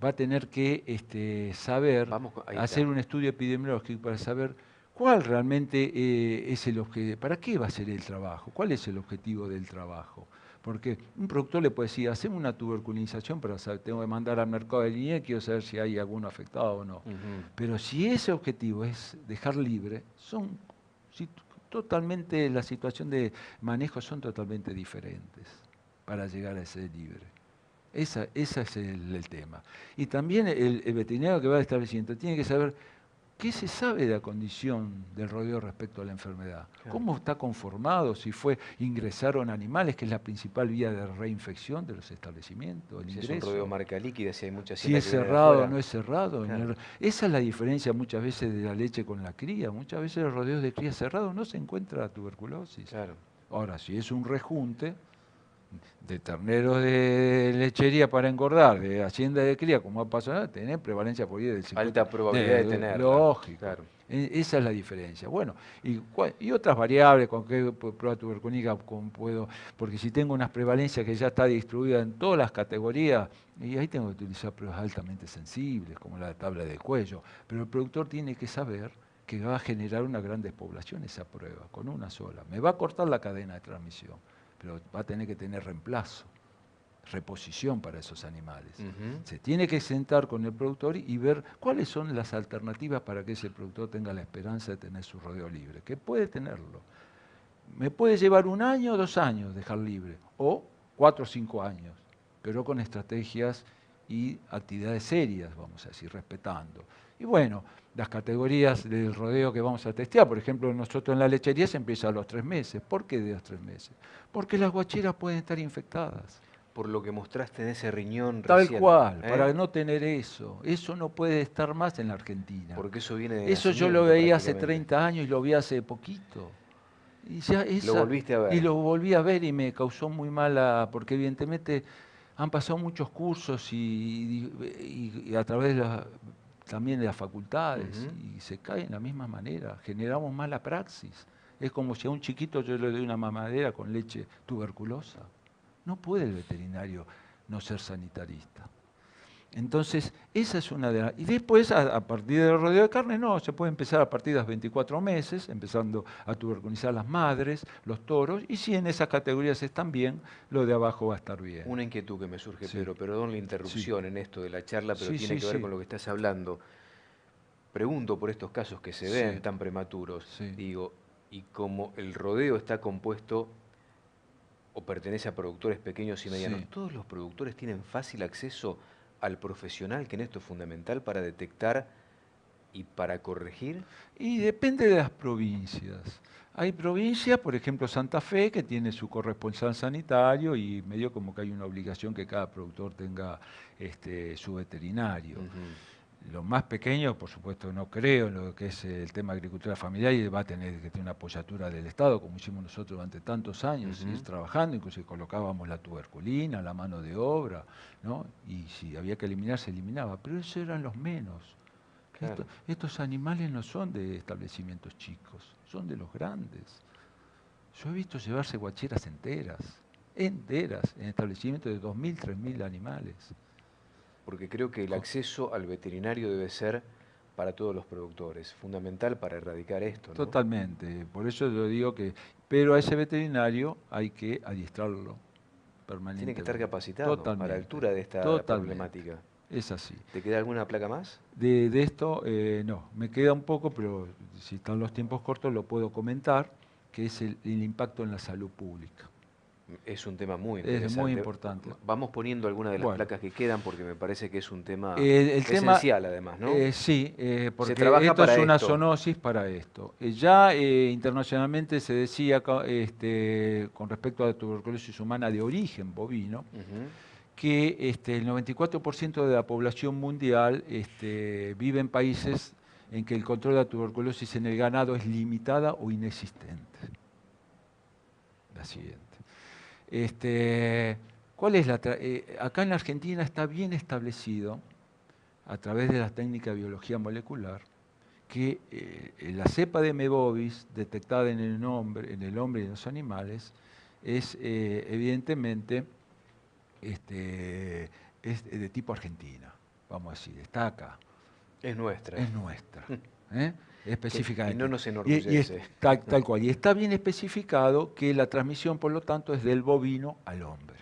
va a tener que saber, hacer un estudio epidemiológico para saber cuál realmente es el objetivo, para qué va a ser el trabajo, cuál es el objetivo del trabajo. Porque un productor le puede decir, hacemos una tuberculinización para saber, tengo que mandar al mercado de línea, quiero saber si hay alguno afectado o no. Pero si ese objetivo es dejar libre, totalmente, la situación de manejo son totalmente diferentes para llegar a ese libre. Ese es el tema. Y también el veterinario que va al establecimiento tiene que saber qué se sabe de la condición del rodeo respecto a la enfermedad. Claro. ¿Cómo está conformado? Si ingresaron animales, que es la principal vía de reinfección de los establecimientos. Si es un rodeo marca líquida, si hay mucha si es cerrado o no es cerrado. Claro. Esa es la diferencia muchas veces de la leche con la cría. Muchas veces en los rodeos de cría cerrados no se encuentra tuberculosis. Claro. Ahora, si es un rejunte de terneros de lechería para engordar, de hacienda de cría, como ha pasado, tener prevalencia por ahí del 50%. Alta probabilidad de tenerla. Lógico. Claro. Esa es la diferencia. Bueno, y otras variables, con qué prueba tuberculínica puedo, porque si tengo unas prevalencias que ya está distribuida en todas las categorías, y ahí tengo que utilizar pruebas altamente sensibles, como la tabla de cuello. Pero el productor tiene que saber que va a generar una gran despoblación esa prueba, con una sola. Me va a cortar la cadena de transmisión, pero va a tener que tener reemplazo, reposición para esos animales. Se tiene que sentar con el productor y ver cuáles son las alternativas para que ese productor tenga la esperanza de tener su rodeo libre, que puede tenerlo. Me puede llevar 1 año o 2 años dejar libre, o 4 o 5 años, pero con estrategias y actividades serias, vamos a decir, respetando. Y bueno, las categorías del rodeo que vamos a testear, por ejemplo, nosotros en la lechería se empieza a los 3 meses. ¿Por qué de los 3 meses? Porque las guacheras pueden estar infectadas. Por lo que mostraste en ese riñón recién. Tal cual, para no tener eso. Eso no puede estar más en la Argentina. Porque eso viene de eso yo lo veía hace 30 años y lo vi hace poquito. Y ya lo volviste a ver. Y lo volví a ver y me causó muy mala, porque evidentemente han pasado muchos cursos y a través también de las facultades y se cae en la misma manera. Generamos mala praxis. Es como si a un chiquito yo le doy una mamadera con leche tuberculosa. No puede el veterinario no ser sanitarista. Entonces, esa es una de las... Y después, a partir del rodeo de carne, no, se puede empezar a partir de los 24 meses, empezando a tuberculizar las madres, los toros, y si en esas categorías están bien, lo de abajo va a estar bien. Una inquietud que me surge, Sí. Pedro, perdón la interrupción en esto de la charla, pero Sí, tiene sí, que ver sí. con lo que estás hablando. Pregunto por estos casos que se ven tan prematuros, digo, y como el rodeo está compuesto o pertenece a productores pequeños y medianos, ¿todos los productores tienen fácil acceso al profesional, que en esto es fundamental para detectar y para corregir? Y depende de las provincias. Hay provincias, por ejemplo Santa Fe, que tiene su corresponsal sanitario y medio como que hay una obligación que cada productor tenga su veterinario. Los más pequeños, por supuesto, no creo en lo que es el tema de agricultura familiar y va a tener que tener una apoyatura del Estado, como hicimos nosotros durante tantos años, ir trabajando, incluso colocábamos la tuberculina, la mano de obra, ¿no? Y si había que eliminar, se eliminaba, pero esos eran los menos. Claro. Estos animales no son de establecimientos chicos, son de los grandes. Yo he visto llevarse guacheras enteras, en establecimientos de 2.000, 3.000 animales. Porque creo que el acceso al veterinario debe ser para todos los productores, fundamental para erradicar esto, ¿no? Totalmente, por eso yo digo que, pero a ese veterinario hay que adiestrarlo permanentemente. Tiene que estar capacitado a la altura de esta problemática. Es así. ¿Te queda alguna placa más? De esto, no, me queda un poco, pero si están los tiempos cortos lo puedo comentar, que es el impacto en la salud pública. Es un tema muy interesante. Es muy importante. Vamos poniendo algunas de las placas que quedan porque me parece que es un tema esencial además, ¿no? Sí, porque esto es una zoonosis para esto. Ya internacionalmente se decía con respecto a la tuberculosis humana de origen bovino, que el 94% de la población mundial vive en países en que el control de la tuberculosis en el ganado es limitada o inexistente. La siguiente. ¿Cuál es acá en la Argentina está bien establecido, a través de la técnica de biología molecular, que la cepa de M. bovis detectada en el hombre y en los animales es evidentemente es de tipo argentina, vamos a decir, está acá. Es nuestra. Es nuestra. Específicamente. Y no nos enorgullece. Tal cual. Y está bien especificado que la transmisión, por lo tanto, es del bovino al hombre.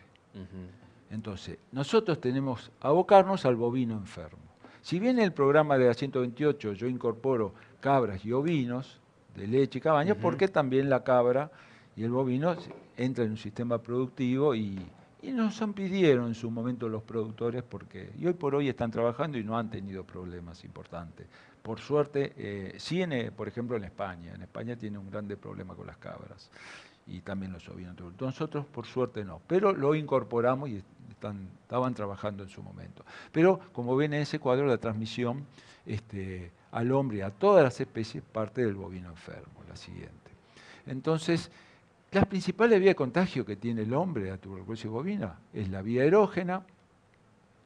Entonces, nosotros tenemos que abocarnos al bovino enfermo. Si bien en el programa de la 128 yo incorporo cabras y ovinos de leche y cabaña, porque también la cabra y el bovino entran en un sistema productivo y nos pidieron en su momento los productores y hoy por hoy están trabajando y no han tenido problemas importantes. Por suerte, sí, por ejemplo en España. En España tiene un grande problema con las cabras y también los ovinos. Nosotros por suerte no, pero lo incorporamos y estaban trabajando en su momento. Pero como ven en ese cuadro, la transmisión al hombre y a todas las especies parte del bovino enfermo, la siguiente. Entonces, las principales vías de contagio que tiene el hombre de la tuberculosis bovina es la vía erógena,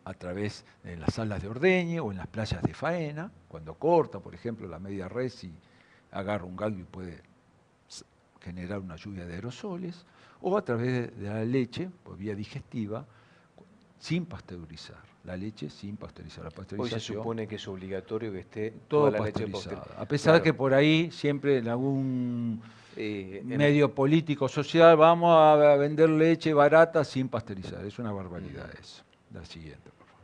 a través de las salas de ordeñe o en las playas de faena, cuando corta, por ejemplo, la media res y agarra un galgo y puede generar una lluvia de aerosoles, o a través de la leche, por vía digestiva, sin pasteurizar. La leche sin pasteurizar. La pasteurización, hoy se supone que es obligatorio que esté toda la leche pasteurizada. A pesar de que por ahí siempre en algún medio político social vamos a vender leche barata sin pasteurizar. Es una barbaridad eso. La siguiente, por favor.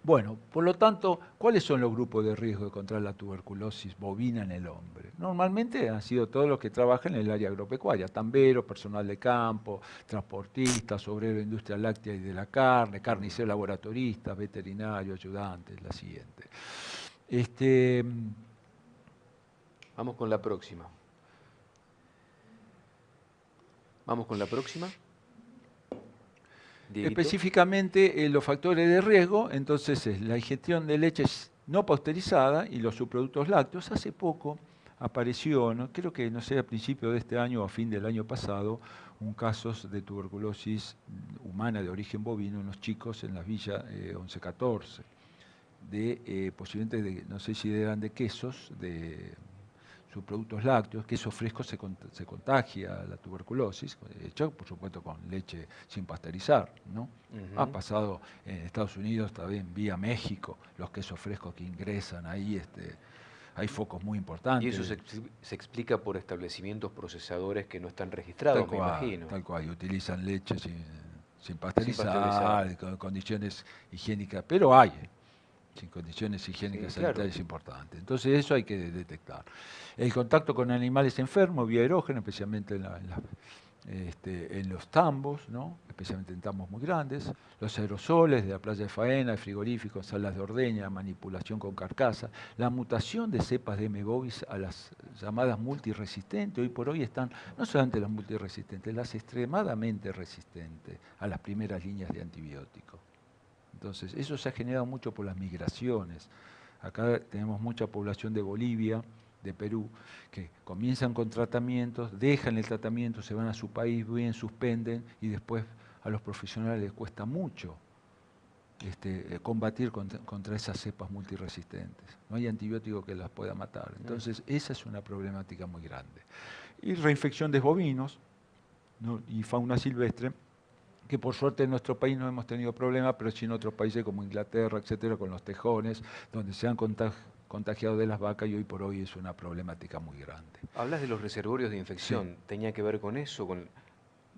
Bueno, por lo tanto, ¿cuáles son los grupos de riesgo de contraer la tuberculosis bovina en el hombre? Normalmente han sido todos los que trabajan en el área agropecuaria, tamberos, personal de campo, transportistas, obreros de industria láctea y de la carne, carniceros laboratoristas, veterinarios, ayudantes, la siguiente. Vamos con la próxima. Vamos con la próxima. Dieguito. Específicamente los factores de riesgo, entonces es la ingestión de leche no pasteurizada y los subproductos lácteos. Hace poco apareció, ¿no? Creo que, no sé, a principio de este año o a fin del año pasado, un caso de tuberculosis humana de origen bovino en los chicos en la villa 1114, posiblemente, no sé si eran de quesos, de subproductos lácteos, queso fresco se contagia la tuberculosis, hecho por supuesto con leche sin pasteurizar, ¿no? Ha pasado en Estados Unidos, también vía México, los quesos frescos que ingresan ahí, hay focos muy Y importantes. eso se explica por establecimientos procesadores que no están registrados, me imagino. Tal cual, y utilizan leche sin pasteurizar, con condiciones higiénicas, pero hay, sin condiciones higiénicas sanitarias importantes. Entonces eso hay que detectar. El contacto con animales enfermos, vía erógena, especialmente en los tambos, ¿no? Especialmente en tambos muy grandes, los aerosoles de la playa de faena, de frigoríficos, salas de ordeña, manipulación con carcasa, la mutación de cepas de M. bovis a las llamadas multiresistentes. Hoy por hoy están no solamente las multiresistentes, las extremadamente resistentes a las primeras líneas de antibióticos. Entonces, eso se ha generado mucho por las migraciones. Acá tenemos mucha población de Bolivia, de Perú, que comienzan con tratamientos, dejan el tratamiento, se van a su país, bien, suspenden, y después a los profesionales les cuesta mucho combatir contra esas cepas multiresistentes. No hay antibiótico que las pueda matar. Entonces, esa es una problemática muy grande. Y reinfección de bovinos, ¿no? Y fauna silvestre, que por suerte en nuestro país no hemos tenido problemas, pero sí en otros países como Inglaterra, etcétera, con los tejones, donde se han contagiado de las vacas, y hoy por hoy es una problemática muy grande. Hablas de los reservorios de infección. Sí. ¿Tenía que ver con eso?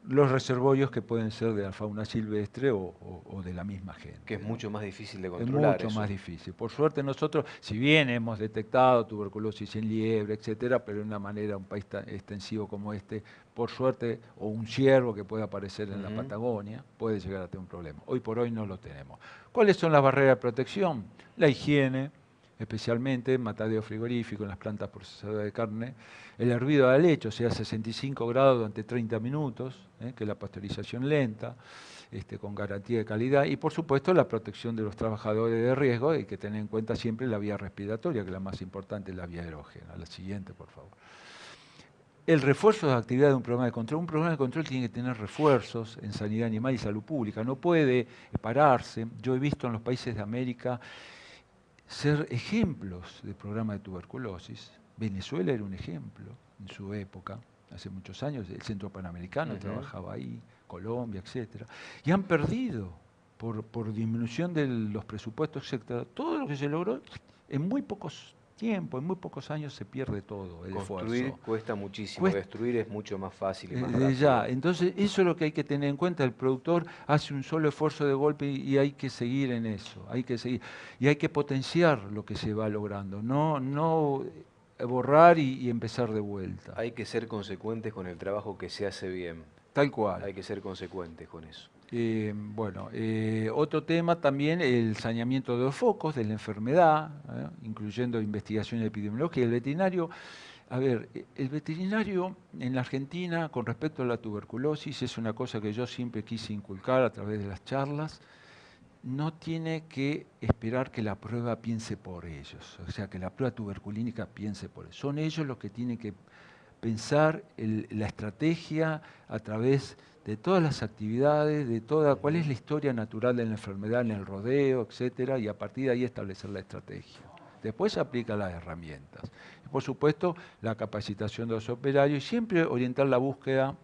Los reservorios que pueden ser de la fauna silvestre o de la misma gente. Que es mucho más difícil de controlar. Es mucho más difícil. Por suerte nosotros, si bien hemos detectado tuberculosis en liebre, etcétera, pero de una manera, un país tan extensivo como este, por suerte, o un ciervo que puede aparecer en la Patagonia, puede llegar a tener un problema. Hoy por hoy no lo tenemos. ¿Cuáles son las barreras de protección? La higiene, especialmente matadero frigorífico en las plantas procesadoras de carne, el hervido de la leche, o sea, 65 grados durante 30 minutos, que es la pasteurización lenta, con garantía de calidad, y por supuesto la protección de los trabajadores de riesgo, hay que tener en cuenta siempre la vía respiratoria, que es la más importante, la vía erógena. La siguiente, por favor. El refuerzo de la actividad de un programa de control. Un programa de control tiene que tener refuerzos en sanidad animal y salud pública, no puede pararse. Yo he visto en los países de América ser ejemplos de programa de tuberculosis. Venezuela era un ejemplo en su época, hace muchos años, el Centro Panamericano trabajaba ahí, Colombia, etcétera, y han perdido por disminución de los presupuestos, etcétera. Todo lo que se logró en muy pocos tiempos, en muy pocos años se pierde todo el Construir esfuerzo. cuesta muchísimo, destruir es mucho más fácil y más rápido. Entonces, eso es lo que hay que tener en cuenta. El productor hace un solo esfuerzo de golpe y hay que seguir en eso, hay que seguir. Y hay que potenciar lo que se va logrando, no borrar y empezar de vuelta. Hay que ser consecuentes con el trabajo que se hace bien. Tal cual. Hay que ser consecuentes con eso. Otro tema también, el saneamiento de los focos de la enfermedad, incluyendo investigación epidemiológica. El veterinario, el veterinario en la Argentina con respecto a la tuberculosis es una cosa que yo siempre quise inculcar a través de las charlas. No tiene que esperar que la prueba piense por ellos, o sea, que la prueba tuberculínica piense por ellos. Son ellos los que tienen que pensar la estrategia a través de todas las actividades, de cuál es la historia natural de la enfermedad en el rodeo, etcétera, y a partir de ahí establecer la estrategia. Después se aplican las herramientas. Y por supuesto, la capacitación de los operarios y siempre orientar la búsqueda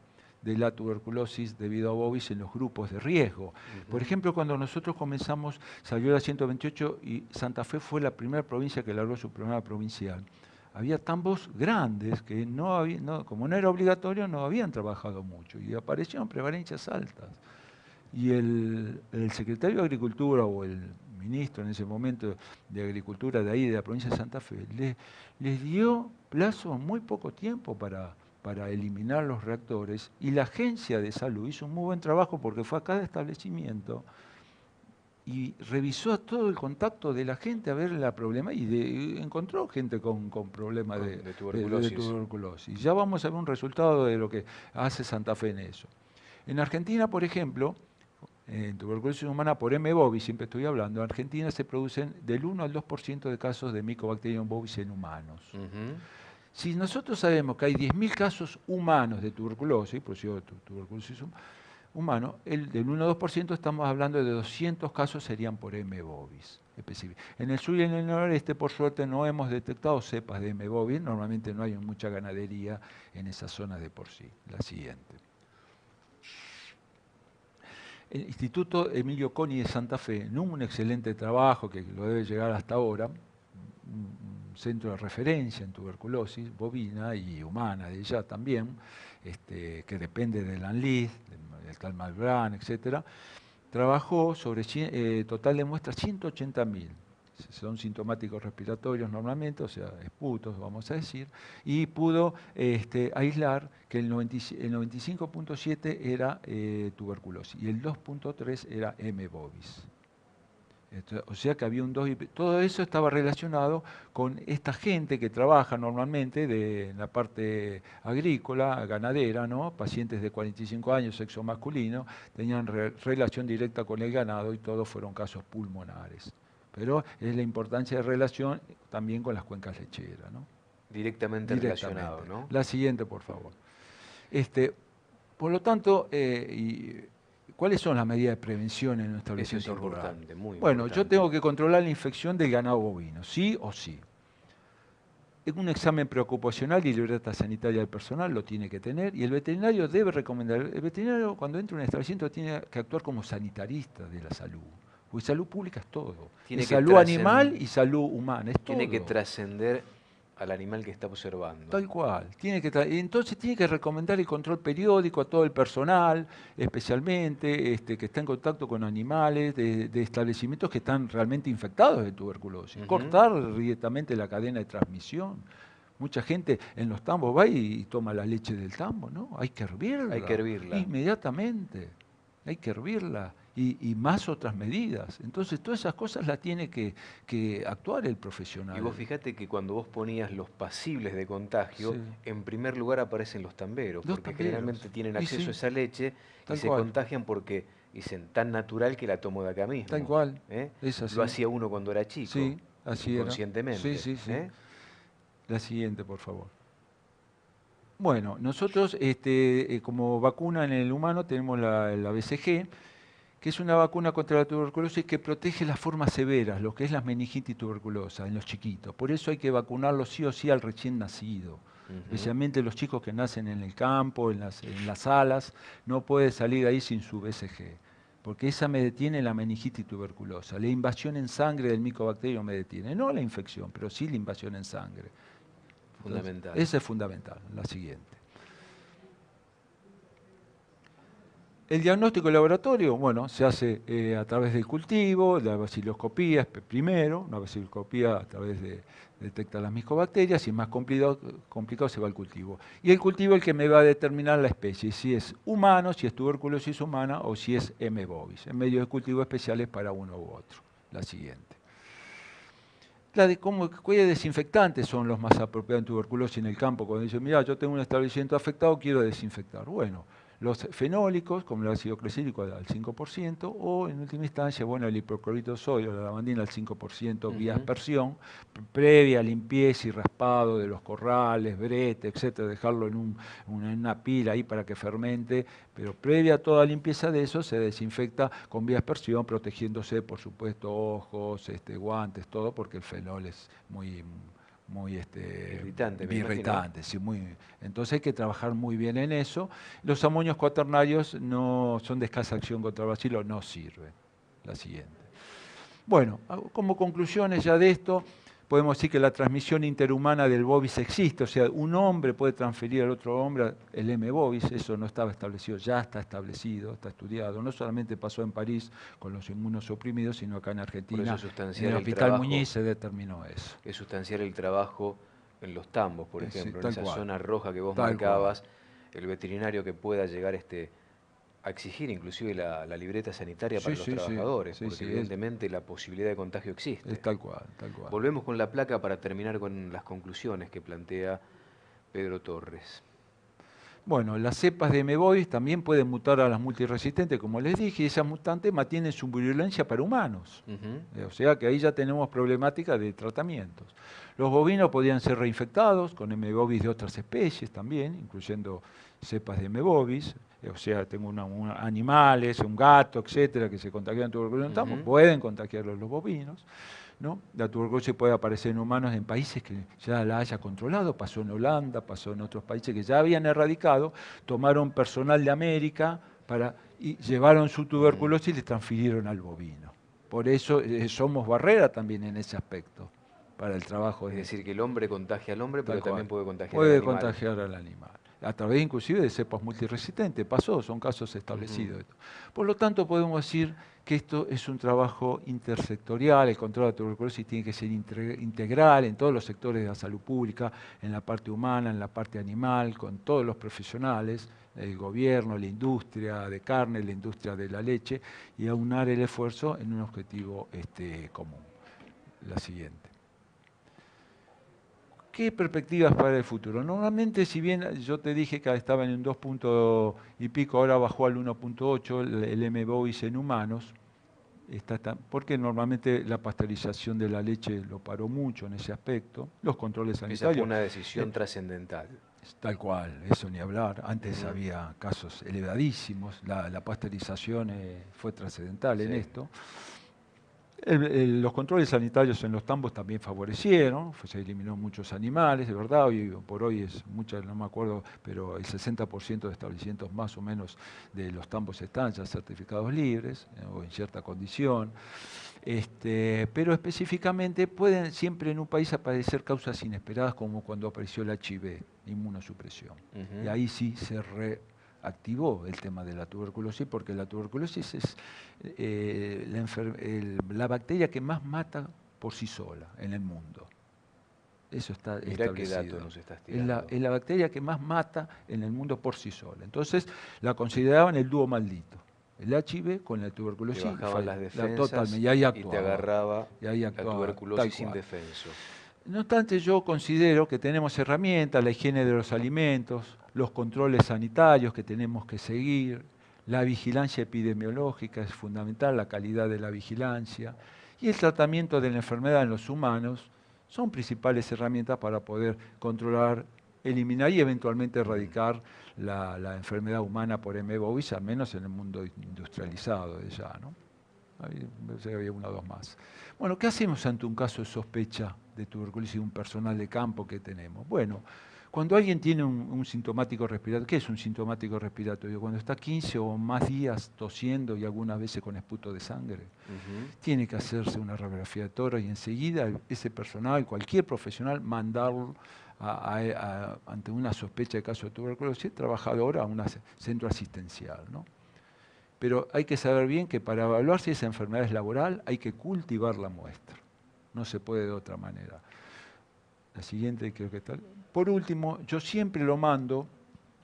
de la tuberculosis debido a bovis en los grupos de riesgo. Por ejemplo, cuando nosotros comenzamos, salió la 128 y Santa Fe fue la primera provincia que largó su programa provincial. Había tambos grandes que como no era obligatorio, no habían trabajado mucho y aparecieron prevalencias altas. Y el secretario de Agricultura o el ministro en ese momento de Agricultura de ahí, de la provincia de Santa Fe, les dio plazo muy poco tiempo para eliminar los reactores, y la Agencia de Salud hizo un muy buen trabajo porque fue a cada establecimiento y revisó todo el contacto de la gente a ver la problema y encontró gente con problemas de tuberculosis. Ya vamos a ver un resultado de lo que hace Santa Fe en eso. En Argentina, por ejemplo, en tuberculosis humana por M. bovis, siempre estoy hablando, en Argentina se producen del 1 al 2% de casos de Mycobacterium bovis en humanos. Si nosotros sabemos que hay 10.000 casos humanos de tuberculosis, por si tuberculosis humano, del 1 o 2% estamos hablando de 200 casos serían por M. bovis. En el sur y en el noreste, por suerte, no hemos detectado cepas de M. bovis. Normalmente no hay mucha ganadería en esas zonas de por sí. La siguiente. El Instituto Emilio Coni de Santa Fe, en un excelente trabajo que lo debe llegar hasta ahora, un centro de referencia en tuberculosis bovina y humana de ella también, que depende del ANLIS, del tal Malbrán, etcétera, trabajó sobre total de muestras 180.000. Son sintomáticos respiratorios normalmente, o sea, esputos, vamos a decir, y pudo aislar que el 95.7 era tuberculosis y el 2.3 era M. bovis. O sea que había un 2 y todo eso estaba relacionado con esta gente que trabaja normalmente en la parte agrícola, ganadera, ¿no? Pacientes de 45 años, sexo masculino, tenían relación directa con el ganado y todos fueron casos pulmonares. Pero es la importancia de relación también con las cuencas lecheras, ¿no? Directamente relacionado, ¿no? La siguiente, por favor. Por lo tanto, ¿cuáles son las medidas de prevención en un establecimiento rural? Eso es importante, muy bueno, importante. yo tengo que controlar la infección del ganado bovino, sí o sí. Un examen preocupacional y libreta sanitaria del personal lo tiene que tener y el veterinario debe recomendar. El veterinario cuando entra en un establecimiento tiene que actuar como sanitarista de la salud. Porque salud pública es todo. Es salud animal y salud humana, es todo. Tiene que trascender al animal que está observando. Tal cual. Entonces tiene que recomendar el control periódico a todo el personal, especialmente que está en contacto con animales de establecimientos que están realmente infectados de tuberculosis. Cortar directamente la cadena de transmisión. Mucha gente en los tambos va y toma la leche del tambo, ¿no? Hay que hervirla. Hay que hervirla. Inmediatamente. Hay que hervirla. Y más otras medidas. Entonces, todas esas cosas las tiene que actuar el profesional. Y vos fijate que cuando vos ponías los pasibles de contagio, en primer lugar aparecen los tamberos, porque generalmente tienen acceso a esa leche y se contagian porque dicen tan natural que la tomo de acá mismo. Tal cual. Es así. Lo hacía uno cuando era chico, sí, así conscientemente. Sí. La siguiente, por favor. Bueno, nosotros como vacuna en el humano tenemos la BCG, que es una vacuna contra la tuberculosis que protege las formas severas, lo que es la meningitis tuberculosa en los chiquitos. Por eso hay que vacunarlos sí o sí al recién nacido. Especialmente los chicos que nacen en el campo, en las salas, no puede salir ahí sin su BCG, porque esa me detiene la meningitis tuberculosa. La invasión en sangre del micobacterio me detiene, no la infección, pero sí la invasión en sangre. Fundamental. Esa es fundamental. La siguiente. El diagnóstico de laboratorio, bueno, se hace a través del cultivo, la baciloscopía primero, una baciloscopía a través de detectar las micobacterias, y es más complicado se va al cultivo. Y el cultivo es el que me va a determinar la especie, si es humano, si es tuberculosis humana o si es M. bovis, en medios de cultivo especiales para uno u otro. La siguiente. ¿Qué desinfectantes son los más apropiados en tuberculosis en el campo? Cuando dicen, mira, yo tengo un establecimiento afectado, quiero desinfectar. Bueno, los fenólicos, como el ácido clorhídrico al 5%, o en última instancia, bueno, el hipoclorito de sodio, la lavandina al 5% vía aspersión, previa limpieza y raspado de los corrales, brete, etcétera, dejarlo en una pila ahí para que fermente, pero previa a toda limpieza de eso se desinfecta con vía aspersión, protegiéndose, por supuesto, ojos, guantes, todo, porque el fenol es muy irritante, sí, entonces hay que trabajar muy bien en eso. Los amonios cuaternarios no son de escasa acción contra el bacilo, no sirven. La siguiente. Bueno, como conclusiones ya de esto, podemos decir que la transmisión interhumana del bovis existe, o sea, un hombre puede transferir al otro hombre el M. bovis, eso no estaba establecido, ya está establecido, está estudiado. No solamente pasó en París con los inmunosuprimidos, sino acá en Argentina, en el Hospital Muñiz se determinó eso. Es sustanciar el trabajo en los tambos, por ejemplo, en esa zona roja que vos marcabas, el veterinario que pueda llegar a exigir inclusive la libreta sanitaria para los trabajadores, porque evidentemente la posibilidad de contagio existe. Es tal cual, tal cual. Volvemos con la placa para terminar con las conclusiones que plantea Pedro Torres. Bueno, las cepas de M. bovis también pueden mutar a las multiresistentes, como les dije, y esas mutantes mantienen su virulencia para humanos. O sea que ahí ya tenemos problemática de tratamientos. Los bovinos podían ser reinfectados con M. bovis de otras especies también, incluyendo cepas de M. bovis. O sea, tengo animales, un gato, etcétera, que se contagian tuberculosis, pueden contagiarlos los bovinos. ¿No? La tuberculosis puede aparecer en humanos en países que ya la haya controlado, pasó en Holanda, pasó en otros países que ya habían erradicado, tomaron personal de América y llevaron su tuberculosis y les transfirieron al bovino. Por eso somos barrera también en ese aspecto para el trabajo. Es decir, que el hombre contagia al hombre, pero también puede contagiar al animal. Puede contagiar al animal. A través inclusive de cepas multiresistentes, pasó, son casos establecidos. Por lo tanto, podemos decir que esto es un trabajo intersectorial, el control de la tuberculosis tiene que ser integral en todos los sectores de la salud pública, en la parte humana, en la parte animal, con todos los profesionales, el gobierno, la industria de carne, la industria de la leche, y aunar el esfuerzo en un objetivo común. La siguiente. ¿Qué perspectivas para el futuro? Normalmente, si bien yo te dije que estaba en un 2 y pico, ahora bajó al 1.8 el M. bovis en humanos, porque normalmente la pasteurización de la leche lo paró mucho en ese aspecto, los controles sanitarios. Esa fue una decisión trascendental. Tal cual, eso ni hablar. Antes había casos elevadísimos, la pasteurización fue trascendental en esto. Los controles sanitarios en los tambos también favorecieron, se eliminó muchos animales, de verdad, hoy por hoy es muchas, no me acuerdo, pero el 60% de establecimientos más o menos de los tambos están ya certificados libres, o en cierta condición. Pero específicamente pueden siempre en un país aparecer causas inesperadas, como cuando apareció el HIV, inmunosupresión. Y ahí sí se activó el tema de la tuberculosis, porque la tuberculosis es la bacteria que más mata por sí sola en el mundo. Eso está establecido. Qué dato nos estás tirando. Es la bacteria que más mata en el mundo por sí sola. Entonces la consideraban el dúo maldito. El HIV con la tuberculosis. Te bajaban las defensas totalmente, y ahí actuaba, y te agarraba la tuberculosis indefenso. No obstante, yo considero que tenemos herramientas, la higiene de los alimentos, los controles sanitarios que tenemos que seguir, la vigilancia epidemiológica es fundamental, la calidad de la vigilancia, y el tratamiento de la enfermedad en los humanos son principales herramientas para poder controlar, eliminar y eventualmente erradicar la enfermedad humana por M. bovis, al menos en el mundo industrializado de ya, ¿no? Había una o dos más. Bueno, ¿qué hacemos ante un caso de sospecha de tuberculosis de un personal de campo que tenemos? Bueno, cuando alguien tiene un sintomático respiratorio, ¿qué es un sintomático respiratorio? Cuando está 15 o más días tosiendo y algunas veces con esputo de sangre, tiene que hacerse una radiografía de tórax y enseguida ese personal, cualquier profesional, mandarlo ante una sospecha de caso de tuberculosis, trabajador a un centro asistencial, ¿no? Pero hay que saber bien que para evaluar si esa enfermedad es laboral hay que cultivar la muestra. No se puede de otra manera. La siguiente creo que está. Por último, yo siempre lo mando,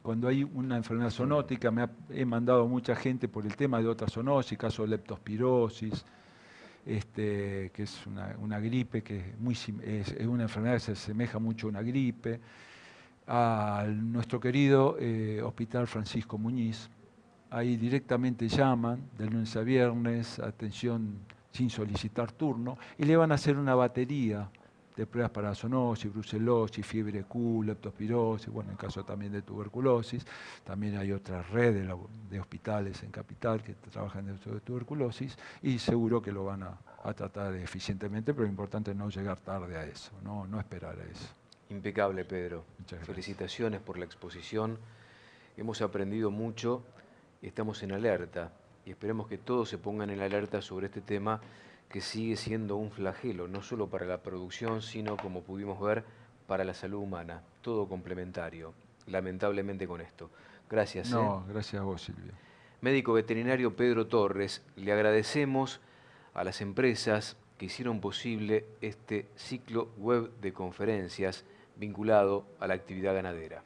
cuando hay una enfermedad zoonótica, he mandado mucha gente por el tema de otra zoonosis, caso de leptospirosis, que es una gripe, que es una enfermedad que se asemeja mucho a una gripe, a nuestro querido Hospital Francisco Muñiz. Ahí directamente llaman, de lunes a viernes, atención sin solicitar turno, y le van a hacer una batería de pruebas para zoonosis, brucelosis, fiebre Q, leptospirosis, bueno, en caso también de tuberculosis. También hay otra red de hospitales en Capital que trabajan en esto de tuberculosis, y seguro que lo van a tratar eficientemente, pero lo importante es no llegar tarde a eso, no esperar a eso. Impecable, Pedro. Felicitaciones por la exposición. Hemos aprendido mucho. Estamos en alerta y esperemos que todos se pongan en alerta sobre este tema que sigue siendo un flagelo, no solo para la producción, sino, como pudimos ver, para la salud humana. Todo complementario, lamentablemente con esto. Gracias. No, gracias a vos, Silvio. Médico veterinario Pedro Torres, le agradecemos a las empresas que hicieron posible este ciclo web de conferencias vinculado a la actividad ganadera.